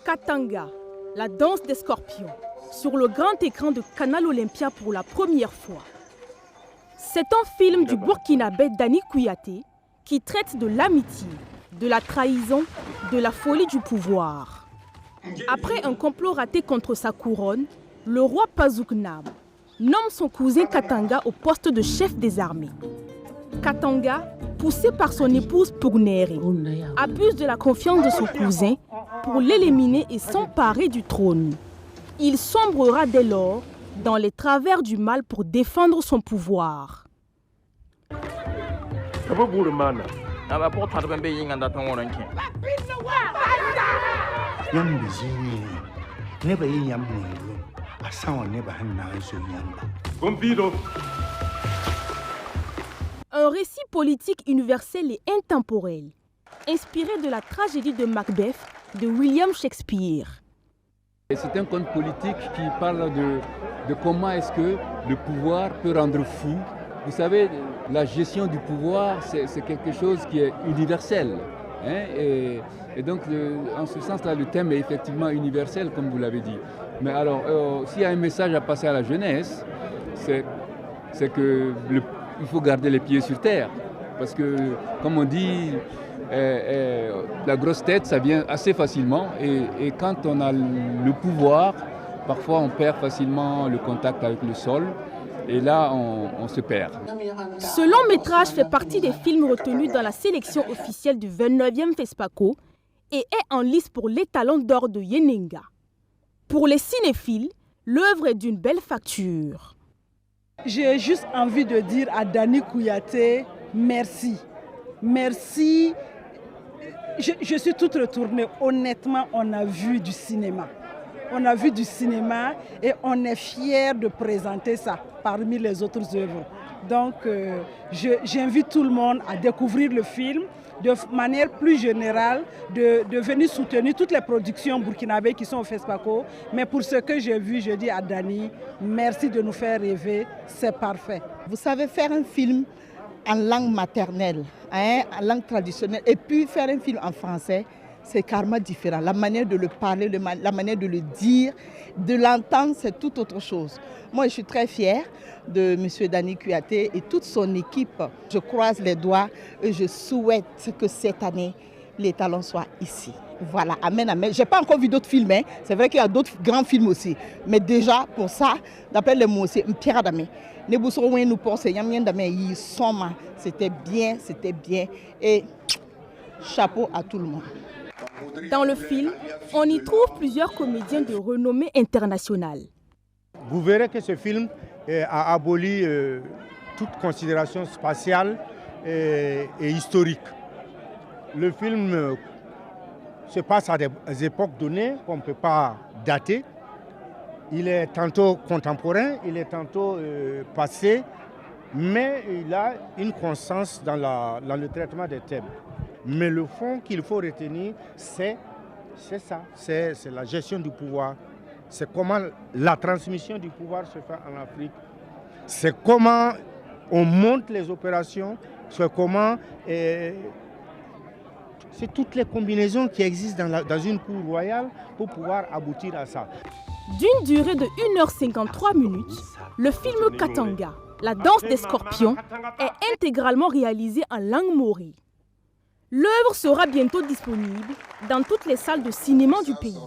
Katanga, la danse des scorpions, sur le grand écran de Canal Olympia pour la première fois. C'est un film du Burkinabé Dani Kouyaté qui traite de l'amitié, de la trahison, de la folie du pouvoir. Après un complot raté contre sa couronne, le roi Pazouknab nomme son cousin Katanga au poste de chef des armées. Katanga, poussé par son épouse Pougnéré, abuse de la confiance de son cousin pour l'éliminer et s'emparer du trône. Il sombrera dès lors dans les travers du mal pour défendre son pouvoir. Un récit politique universel et intemporel, inspiré de la tragédie de Macbeth de William Shakespeare. C'est un conte politique qui parle de comment est-ce que le pouvoir peut rendre fou. Vous savez, la gestion du pouvoir, c'est quelque chose qui est universel. Hein, et donc, en ce sens-là, le thème est effectivement universel, comme vous l'avez dit. Mais alors, s'il y a un message à passer à la jeunesse, c'est qu'il faut garder les pieds sur terre. Parce que, comme on dit, la grosse tête, ça vient assez facilement. Et quand on a le pouvoir, parfois on perd facilement le contact avec le sol. Et là, on se perd. Ce long métrage fait partie des films retenus dans la sélection officielle du 29e FESPACO et est en lice pour l'étalon d'or de Yenenga. Pour les cinéphiles, l'œuvre est d'une belle facture. J'ai juste envie de dire à Dani Kouyaté, merci. Merci. Je suis toute retournée. Honnêtement, on a vu du cinéma. On a vu du cinéma et on est fiers de présenter ça parmi les autres œuvres. Donc, j'invite tout le monde à découvrir le film de manière plus générale, de venir soutenir toutes les productions burkinabées qui sont au FESPACO. Mais pour ce que j'ai vu, je dis à Dani, merci de nous faire rêver, c'est parfait. Vous savez, faire un film en langue maternelle, hein, en langue traditionnelle, et puis faire un film en français, c'est carrément différent. La manière de le parler, la manière de le dire, de l'entendre, c'est tout autre chose. Moi, je suis très fière de M. Dani Kouyaté et toute son équipe. Je croise les doigts et je souhaite que cette année, les talents soient ici. Voilà, amen, amen. Je n'ai pas encore vu d'autres films, hein. C'est vrai qu'il y a d'autres grands films aussi. Mais déjà, pour ça, d'après les mots, c'est un pierre d'amé. C'était bien. Et chapeau à tout le monde. Dans le film, on y trouve plusieurs comédiens de renommée internationale. Vous verrez que ce film a aboli toute considération spatiale et historique. Le film se passe à des époques données qu'on ne peut pas dater. Il est tantôt contemporain, il est tantôt passé, mais il a une constance dans le traitement des thèmes. Mais le fond qu'il faut retenir, c'est ça, c'est la gestion du pouvoir. C'est comment la transmission du pouvoir se fait en Afrique. C'est comment on monte les opérations, c'est comment... c'est toutes les combinaisons qui existent dans une cour royale pour pouvoir aboutir à ça. D'une durée de 1h53 minutes, le film Katanga, la danse des scorpions, est intégralement réalisé en langue mori. L'œuvre sera bientôt disponible dans toutes les salles de cinéma du pays.